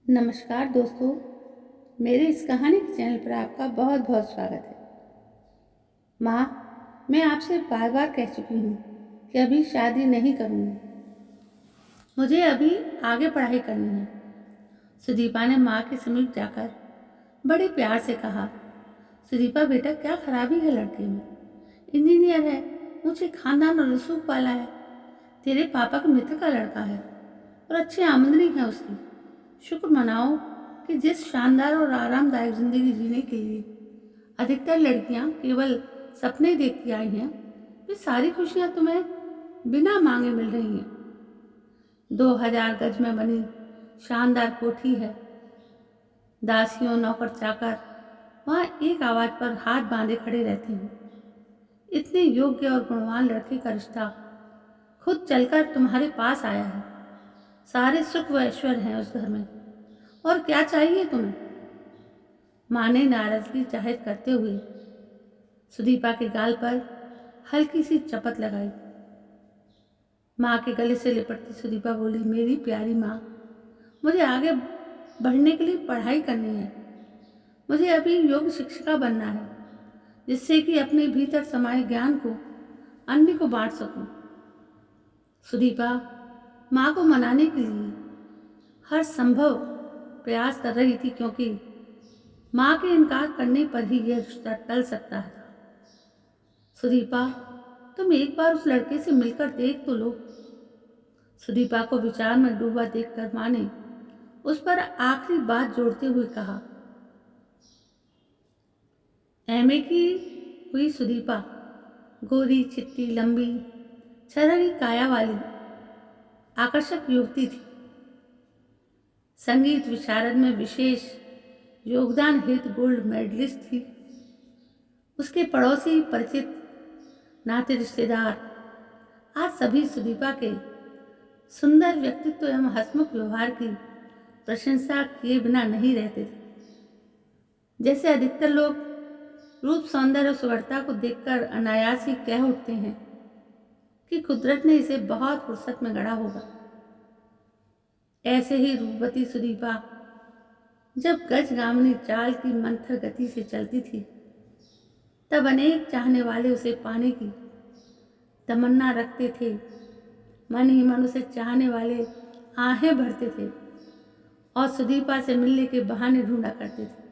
नमस्कार दोस्तों, मेरे इस कहानी के चैनल पर आपका बहुत बहुत स्वागत है। माँ, मैं आपसे बार बार कह चुकी हूँ कि अभी शादी नहीं करूँगी। मुझे अभी आगे पढ़ाई करनी है। सुदीपा ने माँ के समीप जाकर बड़े प्यार से कहा। सुदीपा बेटा, क्या खराबी है लड़के में? इंजीनियर है, ऊंचे खानदान और रसूख वाला है, तेरे पापा के मित्र का लड़का है और अच्छी आमदनी है उसकी। शुक्र मनाओ कि जिस शानदार और आरामदायक जिंदगी जीने के लिए अधिकतर लड़कियां केवल सपने देखती आई हैं, वे सारी खुशियां तुम्हें बिना मांगे मिल रही हैं। 2000 गज में बनी शानदार कोठी है। दासियों नौकर चाकर वहां एक आवाज पर हाथ बांधे खड़े रहते हैं। इतने योग्य और गुणवान लड़के का रिश्ता खुद चलकर तुम्हारे पास आया है। सारे सुख व ऐश्वर्य हैं उस घर में, और क्या चाहिए तुम्हें? माँ ने नाराजगी जाहिर करते हुए सुदीपा के गाल पर हल्की सी चपत लगाई। माँ के गले से लिपटती सुदीपा बोली, मेरी प्यारी माँ, मुझे आगे बढ़ने के लिए पढ़ाई करनी है। मुझे अभी योग शिक्षिका बनना है, जिससे कि अपने भीतर समाये ज्ञान को अन्य को बांट सकूं। सुदीपा माँ को मनाने के लिए हर संभव प्रयास कर रही थी, क्योंकि माँ के इनकार करने पर ही यह रिश्ता टल सकता है। सुदीपा, तुम एक बार उस लड़के से मिलकर देख तो लो। सुदीपा को विचार में डूबा देखकर माँ ने उस पर आखिरी बात जोड़ते हुए कहा। एमए की हुई सुदीपा गोरी चिट्टी लंबी छरहरी काया वाली आकर्षक युवती थी। संगीत विशारद में विशेष योगदान हेतु गोल्ड मेडलिस्ट थी। उसके पड़ोसी परिचित नाते रिश्तेदार आज सभी सुदीपा के सुंदर व्यक्तित्व एवं हंसमुख व्यवहार की प्रशंसा किए बिना नहीं रहते थे। जैसे अधिकतर लोग रूप सौंदर्य और सुंदरता को देखकर अनायास ही कह उठते हैं कि कुदरत ने इसे बहुत फुर्सत में गढ़ा होगा। ऐसे ही रूपवती सुदीपा जब गजगामिनी चाल की मंथर गति से चलती थी, तब अनेक चाहने वाले उसे पाने की तमन्ना रखते थे। मन ही मन उसे चाहने वाले आहें भरते थे और सुदीपा से मिलने के बहाने ढूंढा करते थे।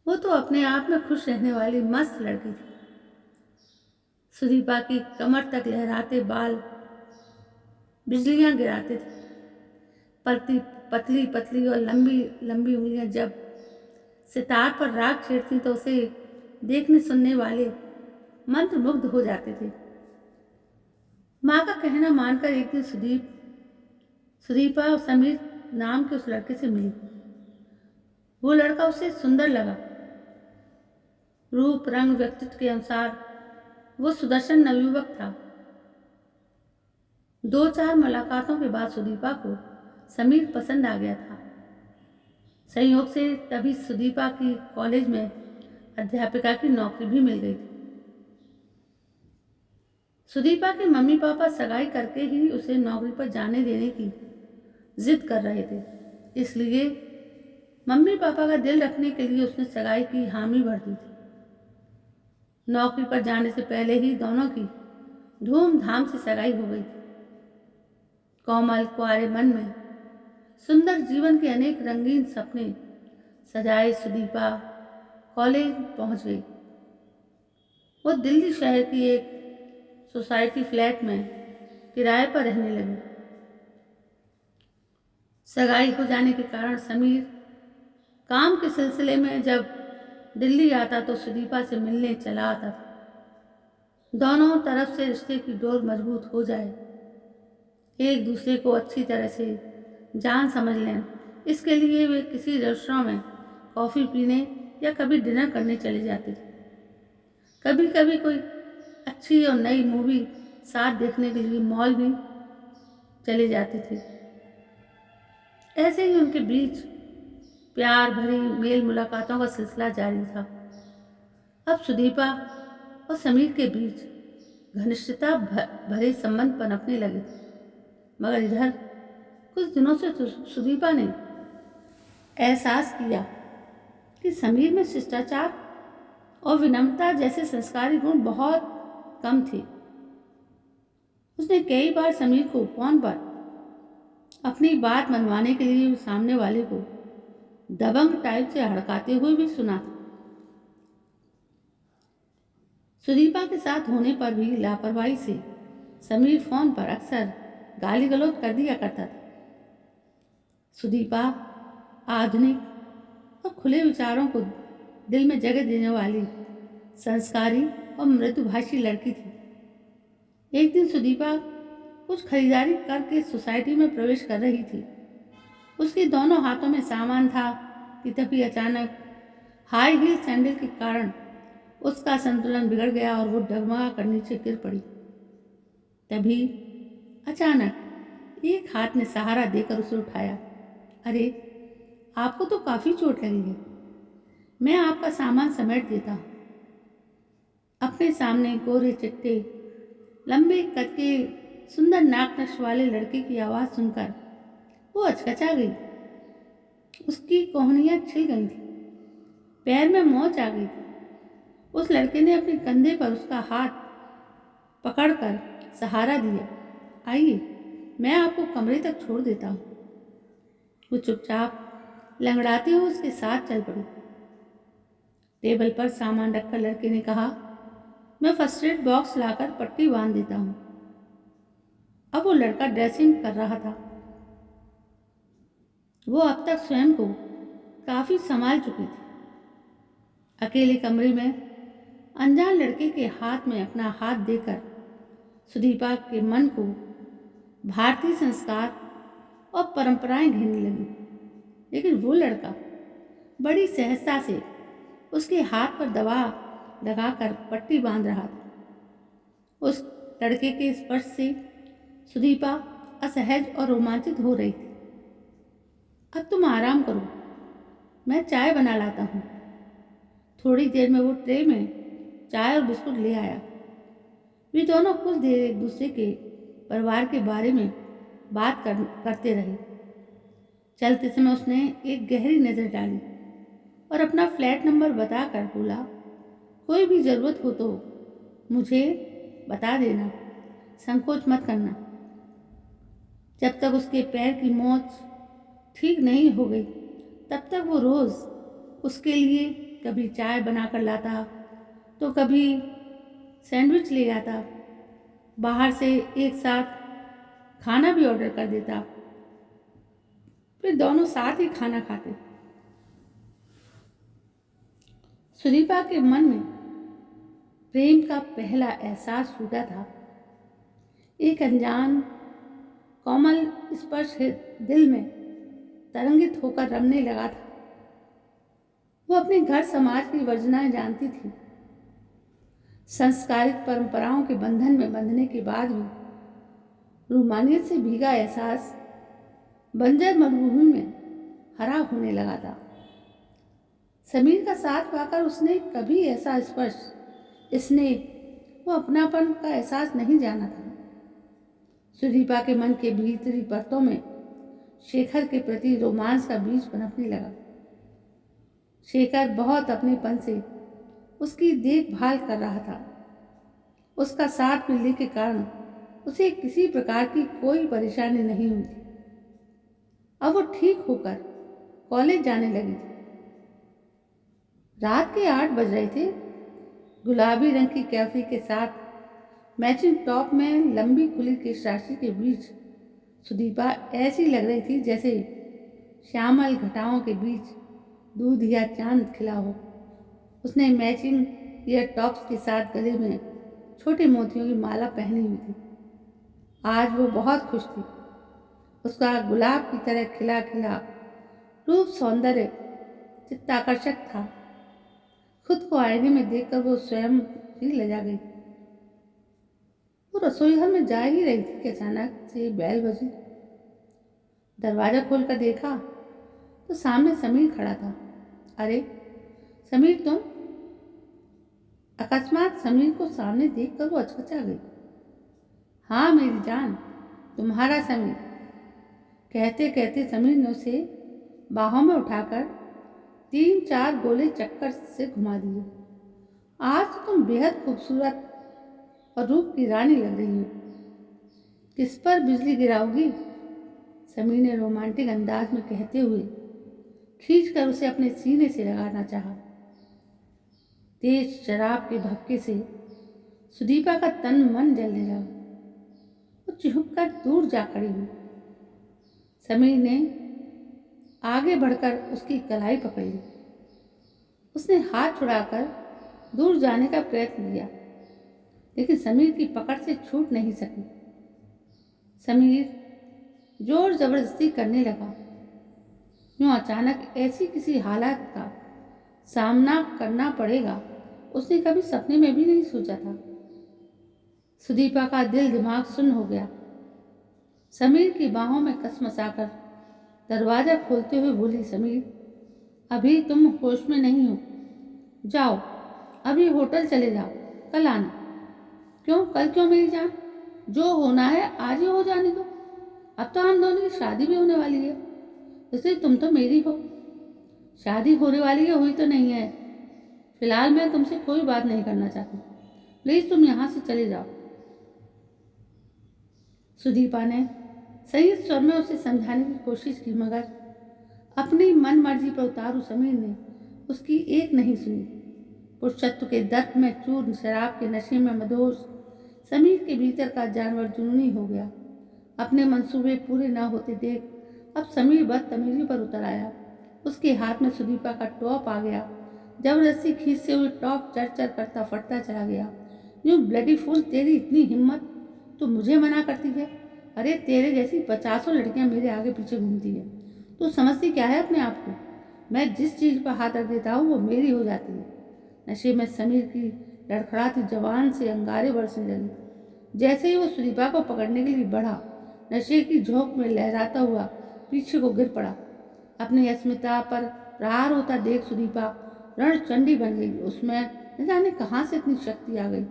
वो तो अपने आप में खुश रहने वाली मस्त लड़की थी। सुदीपा की कमर तक लहराते बाल बिजलियां गिराते थे। पतली पतली पतली और लंबी लंबी उंगलियां जब सितार पर राग छेड़ती तो उसे देखने सुनने वाले मंत्रमुग्ध हो जाते थे। माँ का कहना मानकर एक दिन सुदीपा और समीर नाम के उस लड़के से मिली। वो लड़का उसे सुंदर लगा। रूप रंग व्यक्तित्व के अनुसार वो सुदर्शन नवयुवक था। 2-4 मुलाकातों के बाद सुदीपा को समीर पसंद आ गया था। संयोग से तभी सुदीपा की कॉलेज में अध्यापिका की नौकरी भी मिल गई थी। सुदीपा के मम्मी पापा सगाई करके ही उसे नौकरी पर जाने देने की जिद कर रहे थे, इसलिए मम्मी पापा का दिल रखने के लिए उसने सगाई की हामी भर दी थी। नौकरी पर जाने से पहले ही दोनों की धूमधाम से सगाई हो गई थी। कोमल कुंवारे मन में सुंदर जीवन के अनेक रंगीन सपने सजाए सुदीपा कॉलेज पहुंच गई। वो दिल्ली शहर की एक सोसाइटी फ्लैट में किराए पर रहने लगी। सगाई हो जाने के कारण समीर काम के सिलसिले में जब दिल्ली आता तो सुदीपा से मिलने चला आता था। दोनों तरफ से रिश्ते की डोर मजबूत हो जाए, एक दूसरे को अच्छी तरह से जान समझ लें, इसके लिए वे किसी रेस्टोरेंट में कॉफ़ी पीने या कभी डिनर करने चले जाते थे। कभी कभी कोई अच्छी और नई मूवी साथ देखने के लिए मॉल भी चले जाते थे। ऐसे ही उनके बीच प्यार भरी मेल मुलाकातों का सिलसिला जारी था। अब सुदीपा और समीर के बीच घनिष्ठता भरे संबंध पनपने लगे थे, मगर इधर कुछ दिनों से सुदीपा ने एहसास किया कि समीर में शिष्टाचार और विनम्रता जैसे संस्कारी गुण बहुत कम थे। उसने कई बार समीर को फोन पर अपनी बात मनवाने के लिए सामने वाले को दबंग टाइप से हड़काते हुए भी सुना था। सुदीपा के साथ होने पर भी लापरवाही से समीर फोन पर अक्सर गाली गलौज कर दिया करता था। सुदीपा आधुनिक और खुले विचारों को दिल में जगह देने वाली संस्कारी और मृदुभाषी लड़की थी। एक दिन सुदीपा कुछ खरीदारी करके सोसाइटी में प्रवेश कर रही थी। उसके दोनों हाथों में सामान था कि तभी अचानक हाई हील सैंडल के कारण उसका संतुलन बिगड़ गया और वो डगमगा कर नीचे गिर पड़ी। तभी अचानक एक हाथ ने सहारा देकर उसे उठाया। अरे, आपको तो काफ़ी चोट लगी है, मैं आपका सामान समेट देता हूँ। अपने सामने गोरे चिट्टे लंबे कद के सुंदर नाक नक्श वाले लड़के की आवाज़ सुनकर वो अचकचा गई। उसकी कोहनियाँ छिल गई थी, पैर में मोच आ गई थी। उस लड़के ने अपने कंधे पर उसका हाथ पकड़कर सहारा दिया। आइए, मैं आपको कमरे तक छोड़ देता हूँ। वो चुपचाप लंगड़ाते हुए उसके साथ चल पड़ी। टेबल पर सामान रखकर लड़के ने कहा, मैं फर्स्ट एड बॉक्स लाकर पट्टी बांध देता हूँ। अब वो लड़का ड्रेसिंग कर रहा था। वो अब तक स्वयं को काफ़ी संभाल चुकी थी। अकेले कमरे में अनजान लड़के के हाथ में अपना हाथ देकर सुदीपा के मन को भारतीय संस्कार और परंपराएं घेरने लगी। लेकिन वो लड़का बड़ी सहजता से उसके हाथ पर दवा लगाकर पट्टी बांध रहा था। उस लड़के के स्पर्श से सुदीपा असहज और रोमांचित हो रही थी। अब तुम आराम करो, मैं चाय बना लाता हूँ। थोड़ी देर में वो ट्रे में चाय और बिस्कुट ले आया। वे दोनों कुछ देर एक दूसरे के परिवार के बारे में बात करते रहे। चलते समय उसने एक गहरी नज़र डाली और अपना फ्लैट नंबर बताकर बोला, कोई भी ज़रूरत हो तो मुझे बता देना, संकोच मत करना। जब तक उसके पैर की मोच ठीक नहीं हो गई तब तक वो रोज़ उसके लिए कभी चाय बनाकर लाता तो कभी सैंडविच ले आता। बाहर से एक साथ खाना भी ऑर्डर कर देता, फिर दोनों साथ ही खाना खाते। सुदीपा के मन में प्रेम का पहला एहसास फूटा था। एक अनजान कोमल स्पर्श दिल में तरंगित होकर रमने लगा था। वो अपने घर समाज की वर्जनाएं जानती थी। संस्कारित परंपराओं के बंधन में बंधने के बाद भी रूमानियत से भीगा एहसास बंजर मरुभूमि में हरा होने लगा था। समीर का साथ पाकर उसने कभी ऐसा स्पर्श, स्नेह व अपनापन का एहसास नहीं जाना था। सुदीपा के मन के भीतरी परतों में शेखर के प्रति रोमांस का बीज पनपने लगा। शेखर बहुत अपनेपन से उसकी देखभाल कर रहा था। उसका साथ मिलने के कारण उसे किसी प्रकार की कोई परेशानी नहीं हुई थी। अब वो ठीक होकर कॉलेज जाने लगी थी। रात के 8 बज रहे थे। गुलाबी रंग की कैफी के साथ मैचिंग टॉप में लंबी खुली केश राशि के बीच सुदीपा ऐसी लग रही थी जैसे श्यामल घटाओं के बीच दूध या चांद खिला हो। उसने मैचिंग ईयर टॉप्स के साथ गले में छोटे मोतियों की माला पहनी हुई थी। आज वो बहुत खुश थी। उसका गुलाब की तरह खिला खिला रूप सौंदर्य चित्ताकर्षक था। खुद को आईने में देखकर वो स्वयं ही लजा गई। वो रसोई घर में जा ही रही थी कि अचानक से बेल बजी। दरवाजा खोलकर देखा तो सामने समीर खड़ा था। अरे समीर, तुम? अकस्मात समीर को सामने देखकर वो अचकचा गई। हाँ मेरी जान, तुम्हारा समीर। कहते कहते समीर ने उसे बाहों में उठाकर 3-4 गोले चक्कर से घुमा दिए। आज तो तुम बेहद खूबसूरत और रूप की रानी लग रही हो। किस पर बिजली गिराओगी? समीर ने रोमांटिक अंदाज में कहते हुए खींचकर उसे अपने सीने से लगाना चाहा। तेज शराब के भपके से सुदीपा का तन मन जलने लगा। वो चिहुक कर दूर जा खड़ी हुई। समीर ने आगे बढ़कर उसकी कलाई पकड़ ली। उसने हाथ छुड़ाकर दूर जाने का प्रयत्न किया, लेकिन समीर की पकड़ से छूट नहीं सकी। समीर जोर जबरदस्ती करने लगा। यूं अचानक ऐसी किसी हालत का सामना करना पड़ेगा उसने कभी सपने में भी नहीं सोचा था। सुदीपा का दिल दिमाग सुन्न हो गया। समीर की बाहों में कसमसाकर दरवाजा खोलते हुए बोली, समीर, अभी तुम होश में नहीं हो। जाओ, अभी होटल चले जाओ, कल आना। क्यों? कल क्यों मेरी जान? जो होना है आज ही हो जाने दो। अब तो हम दोनों की शादी भी होने वाली है, इसलिए तुम तो मेरी हो। शादी होने वाली है, हुई तो नहीं है। फिलहाल मैं तुमसे कोई बात नहीं करना चाहती। प्लीज तुम यहाँ से चले जाओ। सुदीपा ने सही स्वर में उसे समझाने की कोशिश की, मगर अपनी मन मर्जी पर उतारू समीर ने उसकी एक नहीं सुनी। पुरुषत्व के दर्द में चूर, शराब के नशे में मदहोश समीर के भीतर का जानवर जुनूनी हो गया। अपने मंसूबे पूरे न होते देख अब समीर बदतमीजी पर उतर आया। उसके हाथ में सुदीपा का टॉप आ गया। जबरदस्ती खींचते हुए टॉप चर करता फटता चला गया। यूं ब्लडी फूल, तेरी इतनी हिम्मत तो मुझे मना करती है? अरे तेरे जैसी 50 लड़कियां मेरे आगे पीछे घूमती है। तू समझती क्या है अपने आप को? मैं जिस चीज़ पर हाथ रख देता हूँ वो मेरी हो जाती है। नशे में समीर की लड़खड़ाती जवान से अंगारे बरसने लगी। जैसे ही वो सुदीपा को पकड़ने के लिए बढ़ा, नशे की झोंक में लहराता हुआ पीछे को गिर पड़ा। अपनी अस्मिता पर प्रहार होता देख सुदीपा रणचंडी बन गई। उसमें न जाने कहाँ से इतनी शक्ति आ गई।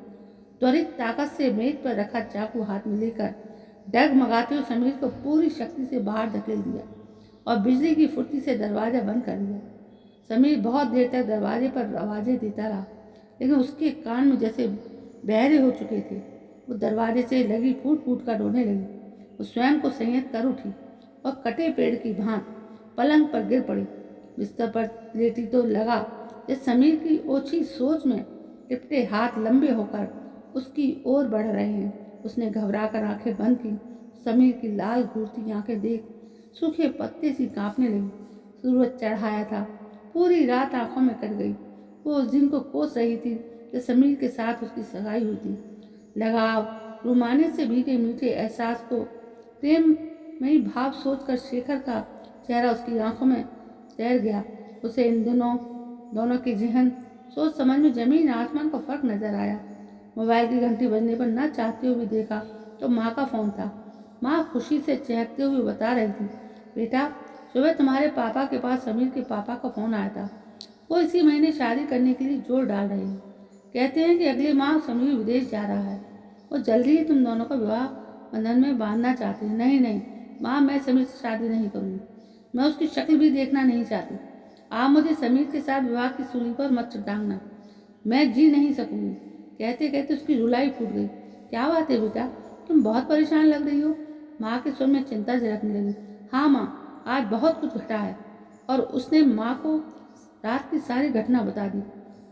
त्वरित ताकत से मेज पर रखा चाकू हाथ में लेकर डगमगाते हुए समीर को पूरी शक्ति से बाहर धकेल दिया और बिजली की फुर्ती से दरवाजा बंद कर दिया। समीर बहुत देर तक दरवाजे पर आवाज़ें देता रहा, लेकिन उसके कान में जैसे बहरे हो चुके थे। वो दरवाजे से लगी फूट फूट कर रोने लगी। वो स्वयं को संयत कर उठी और कटे पेड़ की भांति पलंग पर गिर पड़ी। बिस्तर पर लेटी तो लगा जैसे समीर की ओछी सोच में लिपटे हाथ लंबे होकर उसकी ओर बढ़ रहे हैं। उसने घबरा कर आंखें बंद की। समीर की लाल घूरती आंखें देख सूखे पत्ते सी कांपने लगी। सूरज चढ़ाया था, पूरी रात आंखों में कट गई। वो उस दिन को कोस रही थी जब समीर के साथ उसकी सगाई हुई थी। लगाव, रुमाने से भीगे मीठे एहसास को प्रेममयी भाव सोचकर शेखर का चेहरा उसकी आंखों में तैर गया। उसे इन दोनों के जहन सोच समझ में जमीन आसमान का फर्क नजर आया। मोबाइल की घंटी बजने पर न चाहते हुए देखा तो माँ का फ़ोन था। माँ खुशी से चहकते हुए बता रही थी, बेटा, सुबह तुम्हारे पापा के पास समीर के पापा का फ़ोन आया था। वो इसी महीने शादी करने के लिए जोर डाल रहे हैं। कहते हैं कि अगले माह समीर विदेश जा रहा है। वो जल्दी ही तुम दोनों का विवाह बंधन में बांधना चाहते हैं। नहीं नहीं माँ, मैं समीर से शादी नहीं करूँगी। मैं उसकी शक्ल भी देखना नहीं चाहती। आप मुझे समीर के साथ विवाह की सूली पर मत टांगना। मैं जी नहीं सकूँगी। कहते कहते उसकी रुलाई फूट गई। क्या बात है बेटा, तुम बहुत परेशान लग रही हो। माँ के स्वर में चिंता झलकने लगी। हाँ माँ, आज बहुत कुछ घटा है। और उसने माँ को रात की सारी घटना बता दी।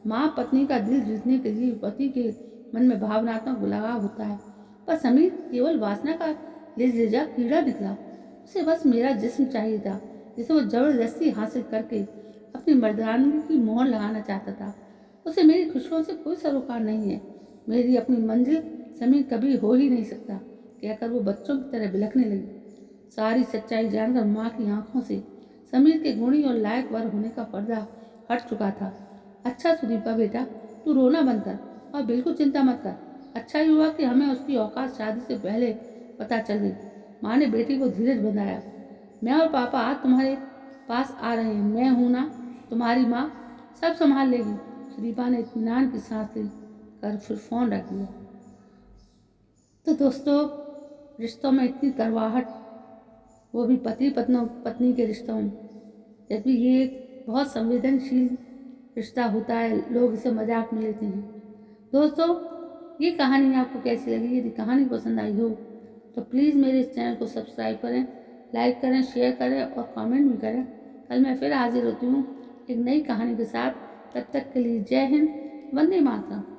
माँ पत्नी का दिल जीतने के लिए पति के मन में भावनात्मक लगाव होता है, पर समीर केवल वासना का लिजा कीड़ा निकला। उसे बस मेरा जिस्म चाहिए था, जिसे वो जबरदस्ती हासिल करके अपनी मर्दानगी की मोहर लगाना चाहता था। उसे मेरी खुशियों से कोई सरोकार नहीं है। मेरी अपनी मंजिल समीर कभी हो ही नहीं सकता, कहकर वो बच्चों की तरह बिलखने लगी। सारी सच्चाई जानकर माँ की आंखों से समीर के गुणी और लायक वर होने का पर्दा हट चुका था। अच्छा सुदीपा बेटा, तू रोना बंद कर और बिल्कुल चिंता मत कर। अच्छा ही हुआ कि हमें उसकी औकात शादी से पहले पता चल गई। माँ ने बेटी को धीरज बंधाया। मैं और पापा आज तुम्हारे पास आ रहे हैं। मैं हूँ ना, तुम्हारी माँ सब संभाल लेगी। सुदीपा ने इत्मीनान की सांस ली कर फिर फ़ोन रख दिया। तो दोस्तों, रिश्तों में इतनी करवाहट वो भी पति पत्नी के रिश्तों में, जबकि ये एक बहुत संवेदनशील रिश्ता होता है, लोग इसे मजाक में लेते हैं। दोस्तों, ये कहानी आपको कैसी लगी? यदि कहानी पसंद आई हो तो प्लीज़ मेरे इस चैनल को सब्सक्राइब करें, लाइक करें, शेयर करें और कमेंट भी करें। कल मैं फिर हाजिर होती हूँ एक नई कहानी के साथ। तब तक के लिए जय हिंद, वंदे मातरम।